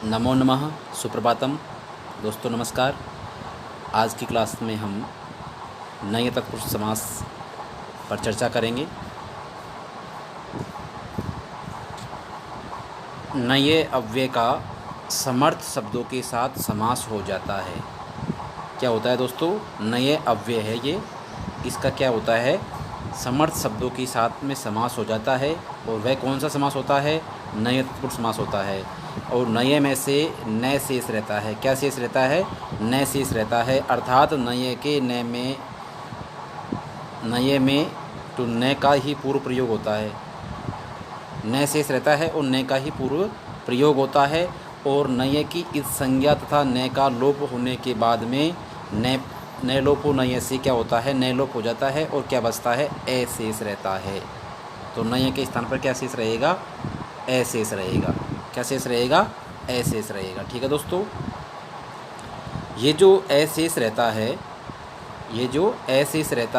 नमो नमः, सुप्रभातम। दोस्तों नमस्कार। आज की क्लास में हम नए तत्पुरुष समास पर चर्चा करेंगे। नए अव्यय का समर्थ शब्दों के साथ समास हो जाता है। क्या होता है दोस्तों? नए अव्यय है ये, इसका क्या होता है? समर्थ शब्दों के साथ में समास हो जाता है। और वह कौन सा समास होता है? नए तत्पुरुष समास होता है। और नए में से नए शेष रहता है। क्या शेष रहता है? नए शेष रहता है। अर्थात नए के नए में तो नए का ही पूर्व प्रयोग होता है। नए शेष रहता है और नए का ही पूर्व प्रयोग होता है। और नए की इस संज्ञा तथा नए का लोप होने के बाद में नए लोप हो नए से क्या होता है? नए लोप हो जाता है और क्या बचता है? ए शेष रहता है। तो नए के स्थान पर क्या शेष रहेगा? ए शेष रहेगा। क्या शेष रहेगा? ए शेष रहेगा। ठीक है दोस्तों, ये जो ए शेष रहता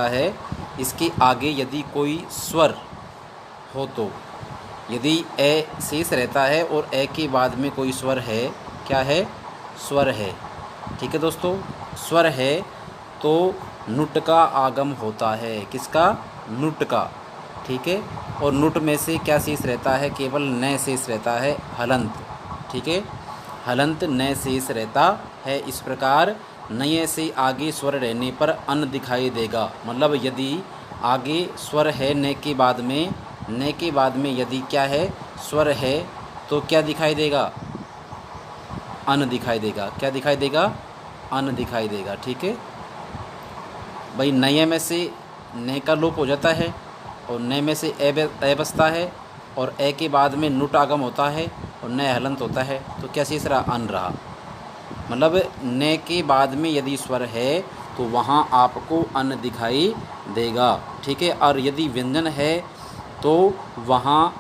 है, इसके आगे यदि कोई स्वर हो तो, यदि ए शेष रहता है और ए के बाद में कोई स्वर है, क्या है? स्वर है। ठीक है दोस्तों, स्वर है तो नुट का आगम होता है। किसका? नुट का। ठीक है। और नुट में से क्या शेष रहता है? केवल नए शेष रहता है, हलंत। ठीक है, हलंत नए शेष रहता है। इस प्रकार नए से आगे स्वर रहने पर अन दिखाई देगा। मतलब यदि आगे स्वर है नए के बाद में यदि क्या है? स्वर है, तो क्या दिखाई देगा? अन दिखाई देगा। क्या दिखाई देगा? अन दिखाई देगा। ठीक है भाई, नए में से नए का लोप हो जाता है और नए में से ए बसता है और ए के बाद में नुट आगम होता है और नए हलंत होता है, तो क्या शेष रहा? अन रहा। मतलब नए के बाद में यदि स्वर है तो वहाँ आपको अन दिखाई देगा। ठीक है। और यदि व्यंजन है तो वहाँ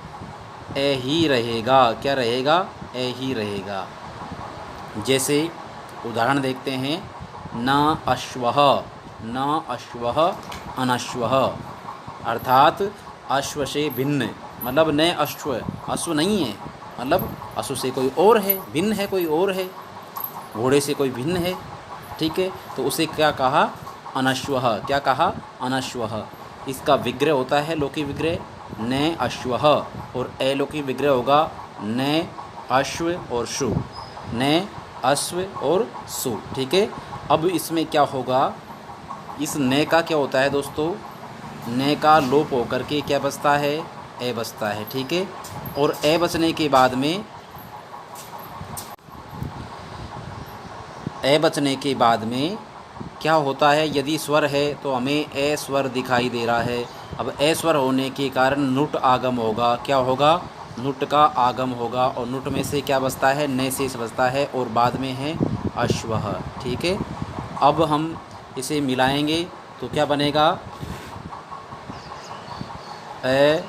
ए ही रहेगा। क्या रहेगा? ए ही रहेगा। जैसे उदाहरण देखते हैं, न अश्वः, न अश्वः, अनश्वः। अर्थात अश्व से भिन्न, मतलब नए अश्व नहीं है, मतलब अश्व से कोई और है, भिन्न है, कोई और है, घोड़े से कोई भिन्न है। ठीक है, तो उसे क्या कहा? अनश्वः। क्या कहा? अनश्वः। इसका विग्रह होता है लोकी विग्रह, नए अश्वः, और लोकी विग्रह होगा नए अश्व और शु, नए अश्व और सु। ठीक है। अब इसमें क्या होगा? इस नए का क्या होता है दोस्तों? नए का लोप होकर के क्या बचता है? ए बचता है। ठीक है। और ए बचने के बाद में क्या होता है? यदि स्वर है तो हमें ए स्वर दिखाई दे रहा है। अब ए स्वर होने के कारण नुट आगम होगा। क्या होगा? नुट का आगम होगा। और नुट में से क्या बचता है? नए शेष बचता है और बाद में है अश्वः। ठीक है। अब हम इसे मिलाएंगे तो क्या बनेगा? ए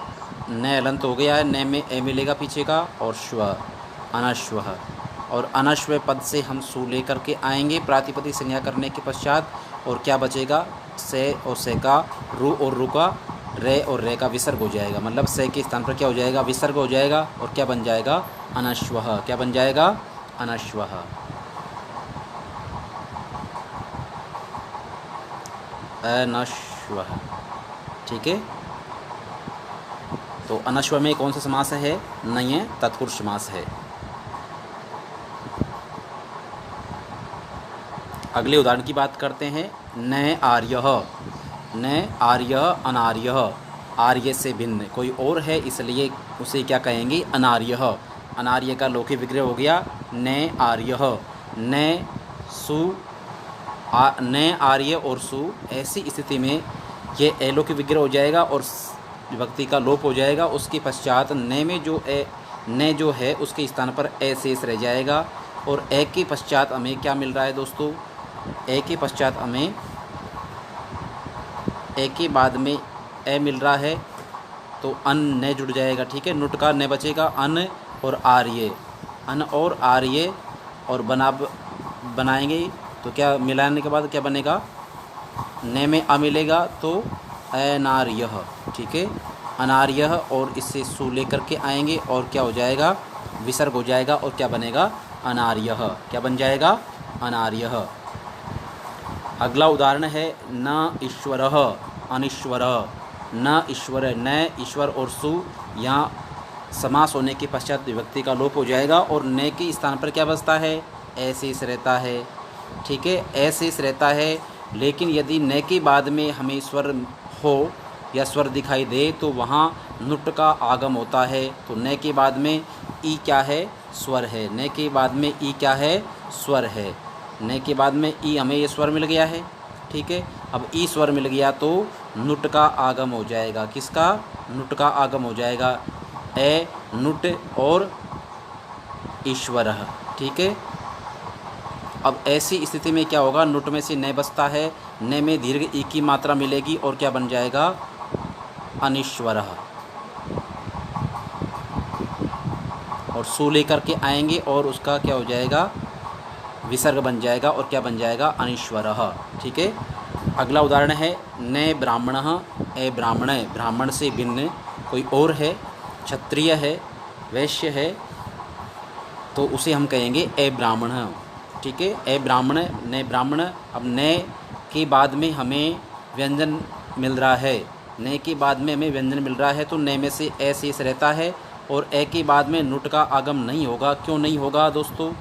नए हलंत हो गया है, नए में ए मिलेगा पीछे का, और श्व, अनश्वः। और अनश्व पद से हम सु लेकर के आएंगे प्रातिपदिक संज्ञा करने के पश्चात, और क्या बचेगा? से और से का रू और रू का रे और रे का विसर्ग हो जाएगा। मतलब से के स्थान पर क्या हो जाएगा? विसर्ग हो जाएगा और क्या बन जाएगा? अनश्वः। क्या बन जाएगा? अनश्वः। अनश्वः। ठीक है। तो अनश्व में कौन सा समास है? नए तत्पुरुष समास है। अगले उदाहरण की बात करते हैं। नए आर्यः, नए आर्य, अनार्यः। आर्य से भिन्न कोई और है, इसलिए उसे क्या कहेंगे? अनार्यः। अनार्य का लोकी विग्रह हो गया नए आर्यः। नए सु, नए आर्य और सु। ऐसी स्थिति में ये एलोकी विग्रह हो जाएगा और विभक्ति का लोप हो जाएगा। उसके पश्चात ने में जो ने जो है उसके स्थान पर ए शेष रह जाएगा। और ए के पश्चात हमें क्या मिल रहा है दोस्तों? ए के पश्चात हमें ए के बाद में ए मिल रहा है, तो अन ने जुड़ जाएगा। ठीक है। नुट का ने बचेगा, अन और आर्य, अन और आर्य, और बनाएंगे तो क्या मिलाने के बाद क्या बनेगा? ने में अ मिलेगा तो अनार्यः। ठीक है, अनार्यः। और इससे सु लेकर के आएंगे और क्या हो जाएगा? विसर्ग हो जाएगा और क्या बनेगा? अनार्यः। क्या बन जाएगा? अनार्यः। अगला उदाहरण है न ईश्वरः अनीश्वरः। न ईश्वर, न ईश्वर और सु यहाँ समास होने के पश्चात विभक्ति का लोप हो जाएगा और न के स्थान पर क्या बचता है? ए शेष रहता है। ठीक है, ए शेष रहता है। लेकिन यदि न के बाद में हमें स्वर हो या स्वर दिखाई दे तो वहाँ नुट का आगम होता है। तो न के बाद में ई क्या है? स्वर है। न के बाद में ई क्या है? स्वर है। न के बाद में ई हमें ये स्वर मिल गया है। ठीक है, अब ई स्वर मिल गया तो नुट का आगम हो जाएगा। किसका? नुट का आगम हो जाएगा। ए नुट और ईश्वरः। ठीक है, अब ऐसी स्थिति में क्या होगा? नुट में से न बचता है, न में दीर्घ ई की मात्रा मिलेगी और क्या बन जाएगा? अनीश्वरः। और सु लेकर के आएंगे और उसका क्या हो जाएगा? विसर्ग बन जाएगा और क्या बन जाएगा? अनीश्वरः। ठीक है, अगला उदाहरण है न ब्राह्मणः ए ब्राह्मण। ब्राह्मण से भिन्न कोई और है, क्षत्रिय है, वैश्य है, तो उसे हम कहेंगे ए ब्राह्मण। ठीक है, ए ब्राह्मण, न ब्राह्मण। अब न के बाद में हमें व्यंजन मिल रहा है, न के बाद में हमें व्यंजन मिल रहा है तो न में से ए शेष रहता है और ए के बाद में नुट का आगम नहीं होगा। क्यों नहीं होगा दोस्तों?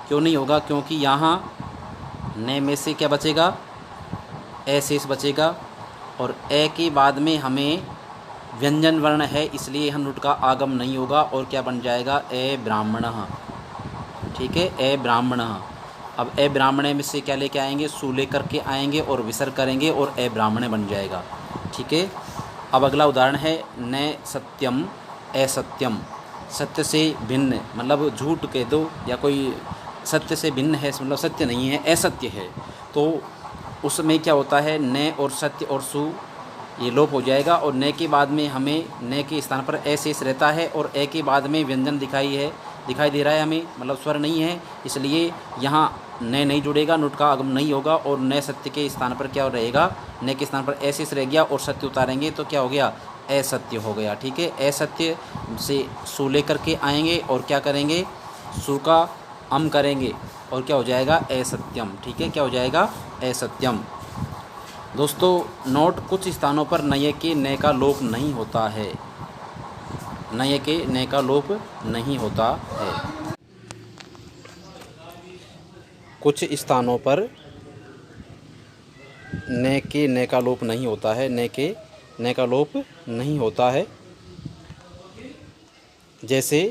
क्यों नहीं होगा? क्योंकि यहाँ न में से क्या बचेगा? ए शेष बचेगा और ए के बाद में हमें व्यंजन वर्ण है, इसलिए हम नुट का आगम नहीं होगा और क्या बन जाएगा? ए ब्राह्मणः। ठीक है, ए ब्राह्मणः। अब ए ब्राह्मण में से क्या लेके आएंगे? सु लेकर के आएंगे और विसर्ग करेंगे और ए ब्राह्मण बन जाएगा। ठीक है, अब अगला उदाहरण है न सत्यम ए सत्यम। सत्य से भिन्न मतलब झूठ कह दो या कोई सत्य से भिन्न है, मतलब सत्य नहीं है, असत्य है, तो उसमें क्या होता है? न और सत्य और सु ये लोप हो जाएगा और न के बाद में हमें न के स्थान पर ए शेष रहता है और ए के बाद में व्यंजन दिखाई दे रहा है हमें, मतलब स्वर नहीं है, इसलिए यहाँ न नहीं जुड़ेगा, नुट का आगम नहीं होगा और न सत्य के स्थान पर क्या रहेगा? न के स्थान पर ए शेष रह गया और सत्य उतारेंगे तो क्या हो गया? असत्य हो गया। ठीक है, असत्य से सु लेकर के आएंगे और क्या करेंगे? सु का अम करेंगे और क्या हो जाएगा? असत्यम। ठीक है, क्या हो जाएगा? असत्यम। दोस्तों नोट, कुछ स्थानों पर नये के न का लोप नहीं होता है। नये के न का लोप नहीं होता है। कुछ स्थानों पर न के न का लोप नहीं होता है। न के न का लोप नहीं होता है। जैसे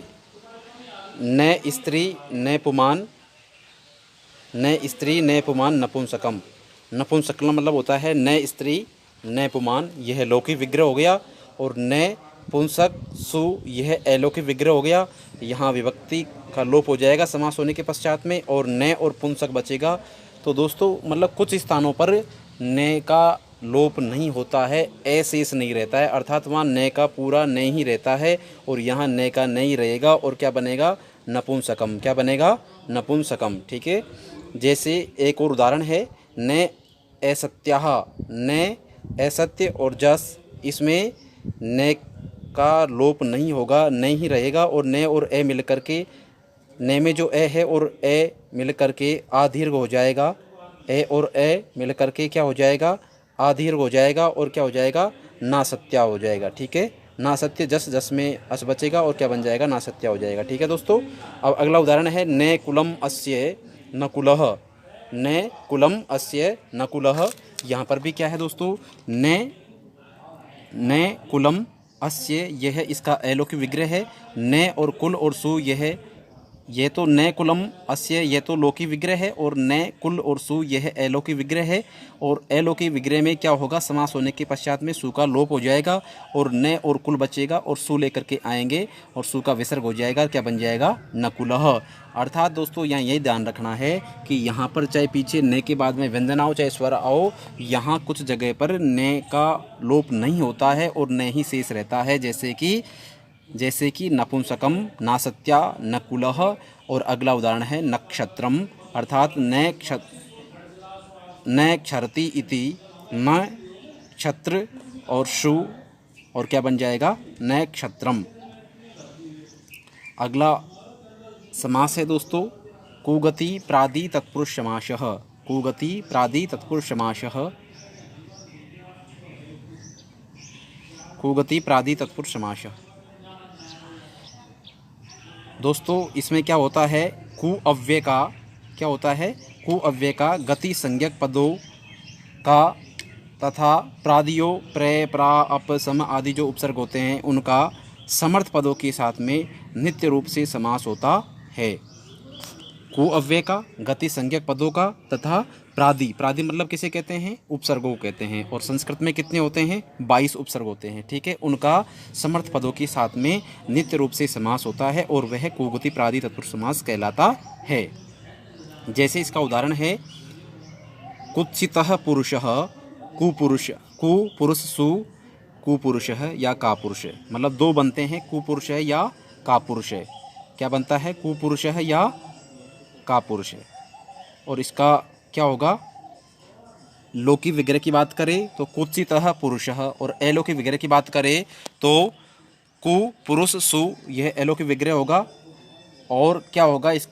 न स्त्री न पुमान, न स्त्री न पुमान नपुंसकम। नपुंसकम मतलब होता है न स्त्री न पुमान, यह लौकिक विग्रह हो गया और न पुंसक सु यह अलौकिक विग्रह हो गया। यहाँ विभक्ति का लोप हो जाएगा समास होने के पश्चात में और न और पुंसक बचेगा। तो दोस्तों मतलब कुछ स्थानों पर न का लोप नहीं होता है, ए शेष नहीं रहता है, अर्थात वहाँ न का पूरा न ही रहता है और यहाँ न का नहीं रहेगा और क्या बनेगा? नपुंसकम। क्या बनेगा? नपुंसकम। ठीक है, जैसे एक और उदाहरण है न असत्याः। न असत्य और जस, इसमें न का लोप नहीं होगा, न ही रहेगा और न और ए मिल करके, न में जो ए है और ए मिल करके आदीर्घ हो जाएगा। ए और ए मिल करके क्या हो जाएगा? आदीर्घ हो जाएगा और क्या हो जाएगा? नासत्या हो जाएगा। ठीक है, नासत्य जस, जस में अस बचेगा और क्या बन जाएगा? नासत्या हो जाएगा। ठीक है दोस्तों, अब अगला उदाहरण है न कुलम अस्य नकुलः। न कुलम अस्य नकुलः। यहाँ पर भी क्या है दोस्तों? न कुलम अस्य, यह इसका अलौकिक विग्रह है। न और कुल और सु यह तो न कुलम अस्य यह तो लौकिक विग्रह है और न कुल और सु यह अलौकिक विग्रह है और अलौकिक विग्रह में क्या होगा? समास होने के पश्चात में सु का लोप हो जाएगा और न और कुल बचेगा और सु लेकर के आएंगे और सु का विसर्ग हो जाएगा। क्या बन जाएगा? नकुलः। अर्थात दोस्तों यहाँ यही ध्यान रखना है कि यहाँ पर चाहे पीछे न के बाद में व्यंजन आओ चाहे स्वर आओ, यहाँ कुछ जगह पर न का लोप नहीं होता है और न ही शेष रहता है। जैसे कि नपुंसकम, नासत्या, नकुलः और अगला उदाहरण है नक्षत्रम, अर्थात न क्षरति इति, न क्षत्र और शु और क्या बन जाएगा? नक्षत्रम। अगला समास है दोस्तों कुगति प्रादि तत्पुरुष समासः, कुगति प्रादि तत्पुरुष समासः, कुगति प्रादि तत्पुरुष समासः। दोस्तों इसमें क्या होता है, कु अव्यय का क्या होता है, कु अव्यय का गति संज्ञक पदों का तथा प्रादियों प्रय प्रा अप सम आदि जो उपसर्ग होते हैं उनका समर्थ पदों के साथ में नित्य रूप से समास होता है। कु अव्यय का, गति संज्ञक पदों का तथा प्रादि, प्रादि मतलब किसे कहते हैं, उपसर्गों को कहते हैं, और संस्कृत में कितने होते हैं, 22 उपसर्ग होते हैं, ठीक है। उनका समर्थ पदों के साथ में नित्य रूप से समास होता है और वह कुगति प्रादि तत्पुरुष समास कहलाता है। जैसे इसका उदाहरण है, कुत्सितः पुरुषः कुपुरुष, कुपुरुष सु कुपुरुषः या कापुरुष, मतलब दो बनते हैं, कुपुरुष है या कापुरुष है। क्या बनता है, कुपुरुष है या कापुरुष है। और इसका क्या होगा, लोकी विग्रह की बात करें तो कुत्सितः पुरुषः, और एलोकी विग्रह की बात करें तो कु पुरुष सु, यह एलोकी विग्रह होगा। और क्या होगा, इस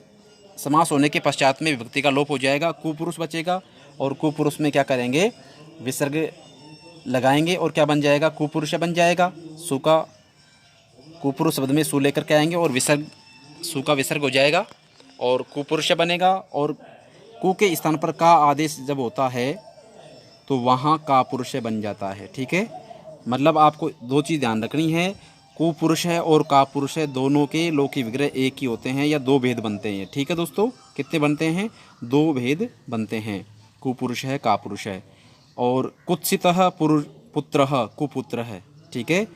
समास होने के पश्चात में विभक्ति का लोप हो जाएगा, कुपुरुष बचेगा, और कुपुरुष में क्या करेंगे, विसर्ग लगाएंगे और क्या बन जाएगा, कुपुरुष बन जाएगा। सु का कुपुरुष शब्द में सु लेकर के आएंगे और विसर्ग, सु का विसर्ग हो जाएगा और कुपुरुष बनेगा। और कु के स्थान पर का आदेश जब होता है तो वहाँ का पुरुष बन जाता है, ठीक है। मतलब आपको दो चीज़ ध्यान रखनी है, कुपुरुष है और का पुरुष है, दोनों के लोकी विग्रह एक ही होते हैं या दो भेद बनते हैं, ठीक है दोस्तों। कितने बनते हैं, दो भेद बनते हैं, कुपुरुष है का पुरुष है। और कुत्सितः पुत्रः कुपुत्र है, ठीक है।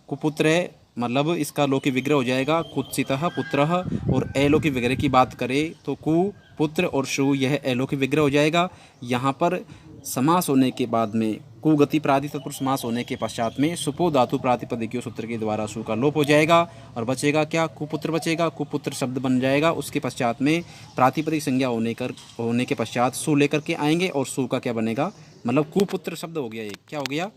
कुपुत्र है मतलब इसका लोकी विग्रह हो जाएगा कुत्सितः पुत्रः। और एलोकी विग्रह की बात करें तो कु पुत्र और शु, यह एलोकी विग्रह हो जाएगा। यहाँ पर समास होने के बाद में कुगति प्रादि तत्पुरुष समास होने के पश्चात में सुपो धातु प्रातिपदिकीय सूत्र के द्वारा सु का लोप हो जाएगा और बचेगा क्या, कुपुत्र बचेगा। कुपुत्र शब्द बन जाएगा, उसके पश्चात में प्रातिपदिक संज्ञा होने के पश्चात सु लेकर के आएंगे और सु का क्या बनेगा, मतलब कुपुत्र शब्द हो गया। एक क्या हो गया,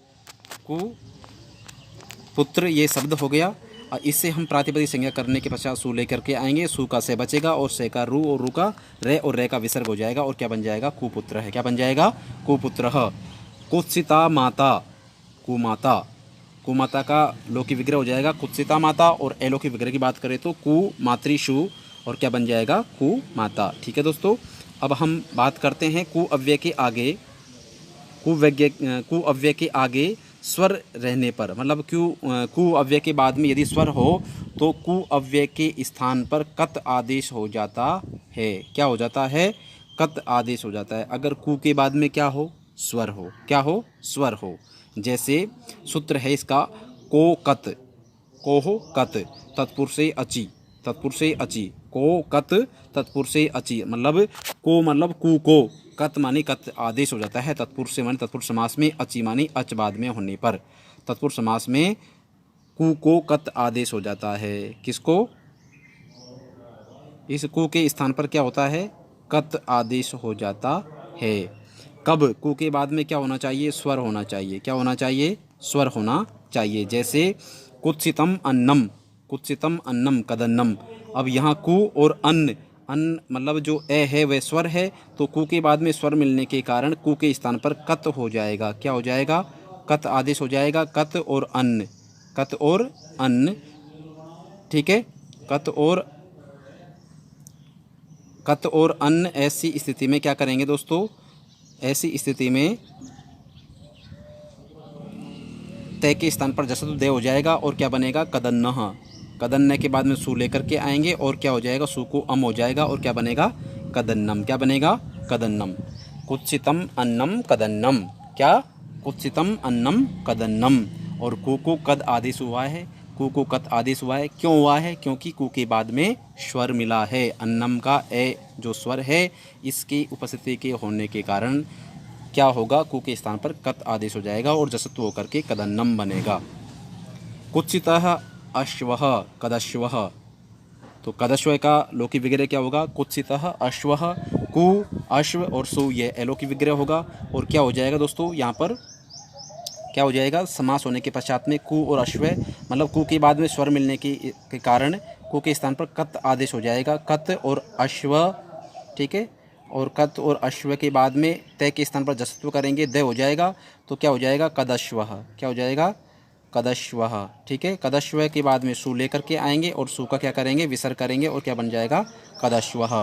कुपुत्र ये शब्द हो गया। और इससे हम प्रातिपदिक संज्ञा करने के पश्चात सु लेकर के आएंगे, सु का से बचेगा और से का रू और रू का रे और रे का विसर्ग हो जाएगा और क्या बन जाएगा, कुपुत्र है। क्या बन जाएगा, कुपुत्र। कुत्सिता माता कुमाता, कुमाता का लोकी विग्रह हो जाएगा कुत्सिता माता। और एलोकी विग्रह की बात करें तो कुमातृषु और क्या बन जाएगा, कुमाता, ठीक है दोस्तों। अब हम बात करते हैं कु अव्यय के आगे, कु अव्यय के आगे स्वर रहने पर, मतलब कु अव्यय के बाद में यदि स्वर हो तो कु अव्यय के स्थान पर कत आदेश हो जाता है। क्या हो जाता है, कत आदेश हो जाता है। अगर कु के बाद में क्या हो, स्वर हो, क्या हो, स्वर हो। जैसे सूत्र है इसका, को कत, को हो कत, तत्पुरुष से अचि, तत्पुरुष से अचि, को कत तत्पुरुष से अचि, मतलब को मतलब कु को, कत माने कत आदेश हो जाता है तत्पुरुष से, माने तत्पुरुष समास में, अचि माने अच बाद में होने पर। तत्पुरुष समास में कु को कत आदेश हो जाता है। किसको, इस कु के स्थान पर क्या होता है, कत आदेश हो जाता है। कब, कु के बाद में क्या होना चाहिए, स्वर होना चाहिए। क्या होना चाहिए, स्वर होना चाहिए। जैसे कुत्सितम अन्नम, कुत्सितम अन्नम कदन्नम। अब यहाँ कु और अन्न, अन्न मतलब जो ए है वह स्वर है, तो कु के बाद में स्वर मिलने के कारण कु के स्थान पर कत हो जाएगा। क्या हो जाएगा, कत आदेश हो जाएगा। कत और अन्न, कत और अन्न, ठीक है। कत और अन्न, ऐसी स्थिति में क्या करेंगे दोस्तों, ऐसी स्थिति में तय के स्थान पर जसतु दे हो जाएगा और क्या बनेगा, कदन्नः। कदन्न के बाद में सु लेकर के आएंगे और क्या हो जाएगा, सु को अम हो जाएगा और क्या बनेगा, कदन्नम। क्या बनेगा, कदन्नम। कुत्सितम अन्नम कदन्नम, क्या, कुत्सितम अन्नम कदन्नम। और कु को कद आदेश हुआ है, कु को कत आदेश हुआ है। क्यों हुआ है, क्योंकि कु के बाद में स्वर मिला है। अन्नम का ए जो स्वर है, इसकी उपस्थिति के होने के कारण क्या होगा, कु के स्थान पर कत आदेश हो जाएगा और जसत्व होकर के कदन्नम बनेगा। कुत्सितः अश्वः कदश्वः, तो कदश्व का लोकी विग्रह क्या होगा, कुत्सितः अश्वः। कु अश्व और सु ये एलोकी विग्रह होगा और क्या हो जाएगा दोस्तों, यहाँ पर क्या हो जाएगा, समास होने के पश्चात में कु और अश्व, मतलब कु के बाद में स्वर मिलने के कारण कु के स्थान पर कत आदेश हो जाएगा। कत और अश्व ठीक है। और कत और अश्व के बाद में तय के स्थान पर जसत्व करेंगे, द हो जाएगा, तो क्या हो जाएगा कदश्वः, क्या हो जाएगा कदश्वः, ठीक है। कदश्व के बाद में सु लेकर के आएंगे और सु का क्या करेंगे विसर्ग करेंगे और क्या बन जाएगा कदश्वः।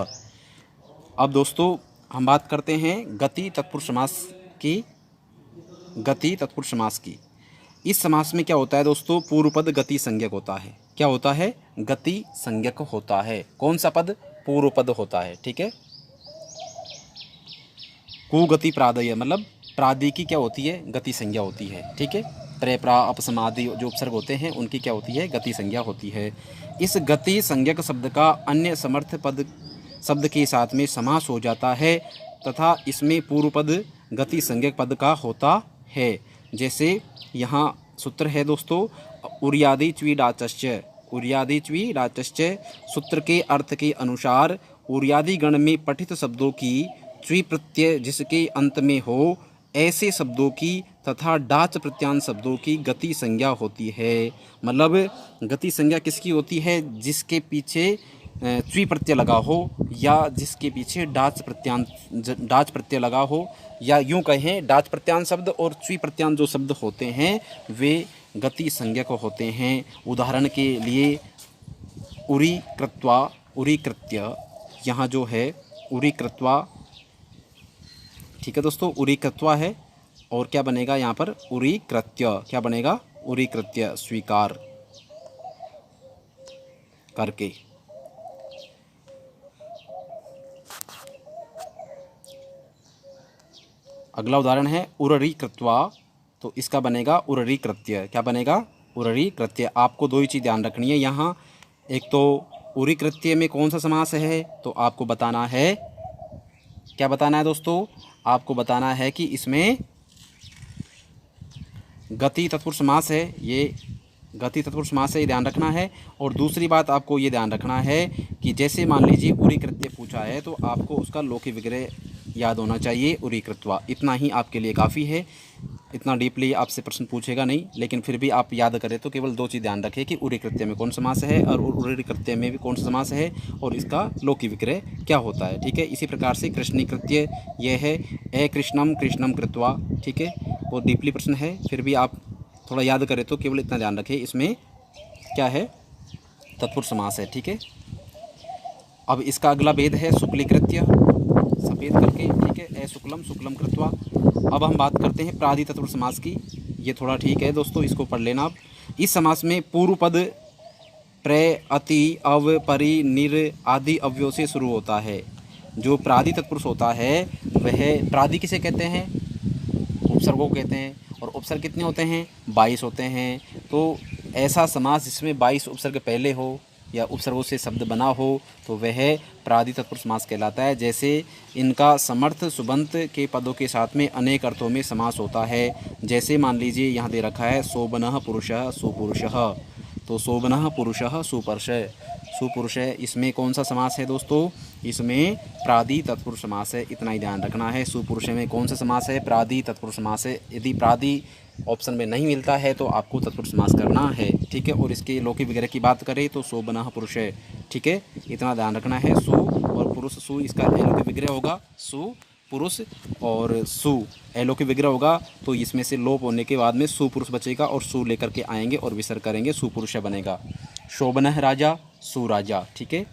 अब दोस्तों हम बात करते हैं गति तत्पुरुष समास की, गति तत्पुरुष समास की। इस समास में क्या होता है दोस्तों, पूर्व पद गति संज्ञक होता है। क्या होता है, गति संज्ञक होता है। कौन सा पद, पूर्व पद होता है, ठीक है। कुगति प्रादय मतलब प्रादि की क्या होती है, गति संज्ञा होती है, ठीक है। प्रे प्रा अपसमादि जो उपसर्ग होते हैं उनकी क्या होती है, गति संज्ञा होती है। इस गति संज्ञक शब्द का अन्य समर्थ पद शब्द के साथ में समास हो जाता है तथा इसमें पूर्व पद गति संज्ञक पद का होता है। जैसे यहाँ सूत्र है दोस्तों, उर्यादि च्वीडाचश्च, उर्यादि च्वीडाचश्च। सूत्र के अर्थ के अनुसार उर्यादि गण में पठित शब्दों की च्वी प्रत्यय जिसके अंत में हो ऐसे शब्दों की तथा डाच प्रत्यांत शब्दों की गति संज्ञा होती है। मतलब गति संज्ञा किसकी होती है, जिसके पीछे च्वी प्रत्यय लगा हो या जिसके पीछे डाच प्रत्यय लगा हो, या यूं कहें डाच प्रत्यांत शब्द और च्वी प्रत्यांत जो शब्द होते हैं वे गति संज्ञक होते हैं। उदाहरण के लिए उरी कृत्वा, उरी कृत्य, यहाँ जो है उरी कृत्वा, ठीक है दोस्तों, उरी कृत्वा है और क्या बनेगा यहाँ पर उरी कृत्य, क्या बनेगा उरी कृत्य, स्वीकार करके। अगला उदाहरण है उररी कृत्वा, तो इसका बनेगा उररी कृत्य, क्या बनेगा उररी कृत्य। आपको दो ही चीज़ ध्यान रखनी है यहाँ, एक तो उरी कृत्य में कौन सा समास है, तो आपको बताना है, क्या बताना है दोस्तों, आपको बताना है कि इसमें गति तत्पुरुष समास है, ये गति तत्पुरुष समास है, ये ध्यान रखना है। और दूसरी बात आपको ये ध्यान रखना है कि जैसे मान लीजिए उरी कृत्य पूछा है तो आपको उसका लोकी विग्रह याद होना चाहिए, उरी कृत्वा। इतना ही आपके लिए काफ़ी है, इतना डीपली आपसे प्रश्न पूछेगा नहीं, लेकिन फिर भी आप याद करें तो केवल दो चीज़ ध्यान रखें कि उरी कृत्य में कौन समास है और उरी कृत्य में भी कौन सा समास है और इसका लोकी विग्रह क्या होता है, ठीक है। इसी प्रकार से कृष्णी कृत्य यह है ए कृष्णम कृष्णम कृत्वा, ठीक है, वो डीपली प्रश्न है, फिर भी आप थोड़ा याद करें तो केवल इतना ध्यान रखें इसमें क्या है, तत्पुरुष समास है, ठीक है। अब इसका अगला भेद है शुक्ली कृत्य, सफ़ेद करके, ठीक है, ए शुक्लम शुक्लम कृत्वा। अब हम बात करते हैं प्रादि तत्पुरुष समास की, ये थोड़ा ठीक है दोस्तों, इसको पढ़ लेना आप। इस समास में पूर्व पद प्रे अति अव परि निर आदि अव्ययों से शुरू होता है। जो प्रादि तत्पुरुष होता है वह, प्रादि किसे कहते हैं, उपसर्गों को कहते हैं, और उपसर्ग कितने होते हैं 22 होते हैं। तो ऐसा समास जिसमें 22 उपसर्ग पहले हो या उपसर्गों से शब्द बना हो तो वह प्रादि तत्पुरुष समास कहलाता है। जैसे इनका समर्थ सुबंत के पदों के साथ में अनेक अर्थों में समास होता है। जैसे मान लीजिए यहाँ दे रखा है शोभनः पुरुषः सुपुरुषः, तो शोभनः पुरुषः सुपुरुषः, सुपुरुषः, इसमें कौन सा समास है दोस्तों, इसमें प्रादि तत्पुरुष समास है, इतना ही ध्यान रखना है। सुपुरुष में कौन सा समास है, प्रादि तत्पुरुष समास है। यदि प्रादि ऑप्शन में नहीं मिलता है तो आपको तत्पुरुष समास करना है, ठीक है। और इसके लोकी वगैरह की बात करें तो शोभनः पुरुष है, ठीक है, इतना ध्यान रखना है। सु और पुरुष, सु इसका लोकी विग्रह होगा, सु पुरुष और सु लोकी विग्रह होगा, तो इसमें से लोप होने के बाद में सुपुरुष बचेगा और सु लेकर के आएंगे और विसर्ग करेंगे, सुपुरुष बनेगा। शोभनः राजा सुराजा, ठीक है।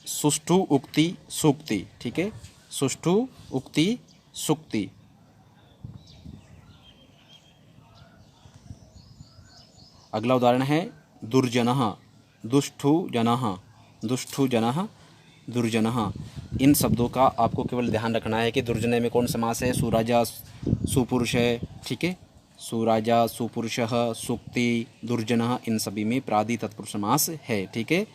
सुष्ठु उक्ति सूक्ति, ठीक है, सुष्ठु उक्ति सूक्ति। अगला उदाहरण है दुर्जनः, दुष्टु जनः, दुष्टु जनः, दुर्जनः। इन शब्दों का आपको केवल ध्यान रखना है कि दुर्जन में कौन समास है, सुराजा सुपुरुष है, ठीक है, सुराजा सुपुरुषः, सूक्ति दुर्जनः, इन सभी में प्रादि तत्पुरुष समास है, ठीक है।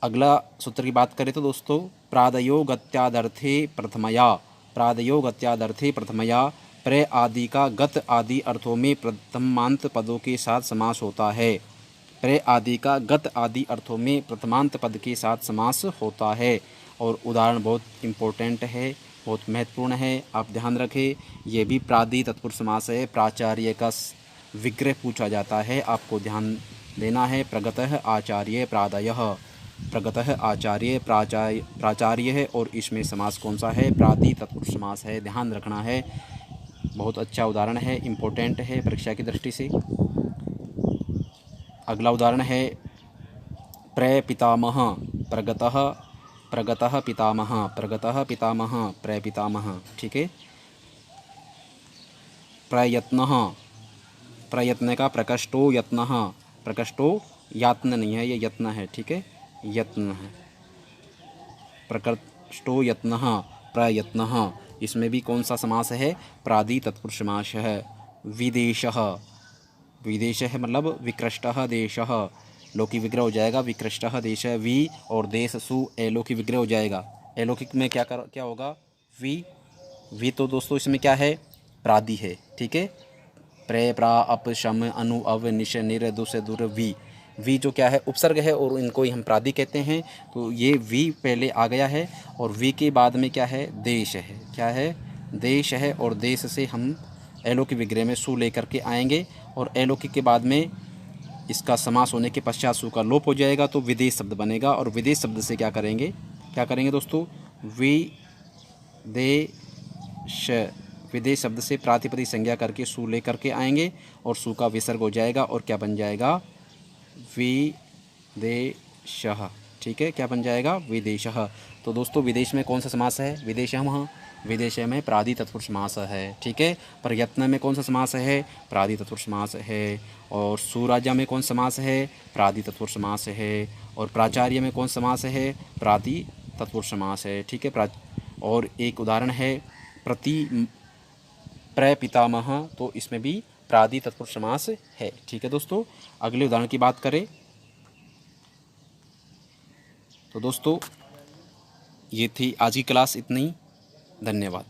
अगला सूत्र की बात करें तो दोस्तों प्रादयो गत्यादर्थे प्रथमया, प्रादयो गत्यादर्थे प्रथमया, प्रे आदि का गत आदि अर्थों में प्रथमांत पदों के साथ समास होता है। प्रे आदि का गत आदि अर्थों में प्रथमांत पद के साथ समास होता है। और उदाहरण बहुत इम्पोर्टेंट है, बहुत महत्वपूर्ण है, आप ध्यान रखें, यह भी प्रादि तत्पुरुष समास है। प्राचार्य का विग्रह पूछा जाता है, आपको ध्यान देना है। प्रगतः आचार्य प्रादयः, प्रगतः आचार्य प्राचार्य है और इसमें समास कौन सा है? प्रादि तत्पुरुष समास है, ध्यान रखना है। बहुत अच्छा उदाहरण है, इम्पोर्टेंट है परीक्षा की दृष्टि से। अगला उदाहरण है प्रपितामह प्रगतः प्रगतः पितामह प्रगतः पितामह प्रपितामह। ठीक है। प्रयत्नः प्रयत्न का प्रकष्टो यत्नः, प्रकष्टो यात्न नहीं है, ये यत्न है। ठीक है, यत्न है। प्रकष्टो यत्नः प्रयत्नः, इसमें भी कौन सा समास है? प्रादि तत्पुरुष समास है। विदेशः, विदेश है मतलब विकृष्टः देशः, लोकी विग्रह हो जाएगा। विकृष्टः देश है वि और देश सु एलोकी विग्रह हो जाएगा। एलोकिक में क्या होगा? वी तो दोस्तों इसमें क्या है? प्रादि है। ठीक है। प्रे प्रा अप शम अनु अव निश निर दुस दुर वी जो क्या है? उपसर्ग है और इनको ही हम प्रादि कहते हैं। तो ये वी पहले आ गया है और वी के बाद में क्या है? देश है। क्या है? देश है। और देश से हम एलोकी विग्रह में सु लेकर के आएंगे और एलोकी के बाद में इसका समास होने के पश्चात सु का लोप हो जाएगा तो विदेश शब्द बनेगा। और विदेश शब्द से क्या करेंगे दोस्तों? विदेश, विदेश शब्द से प्रातिपदिक संज्ञा करके सु ले करके आएंगे और सु का विसर्ग हो जाएगा और क्या बन जाएगा? विदेशः। ठीक है, क्या बन जाएगा? विदेशः। तो दोस्तों विदेश में कौन सा समास है? विदेशः। विदेश में प्रादि तत्पुरुष समास है। ठीक है। प्रयत्न में कौन सा समास है? प्रादि तत्पुरुष समास है। और सुराजा में कौन समास है? प्रादि तत्पुरुष समास है। और प्राचार्य में कौन समास है? प्रादि तत्पुरुष समास है। ठीक है। और एक उदाहरण है प्रपितामह, तो इसमें भी प्रादि तत्पुरुष समास है। ठीक है दोस्तों। अगले उदाहरण की बात करें तो दोस्तों ये थी आज की क्लास, इतनी। धन्यवाद।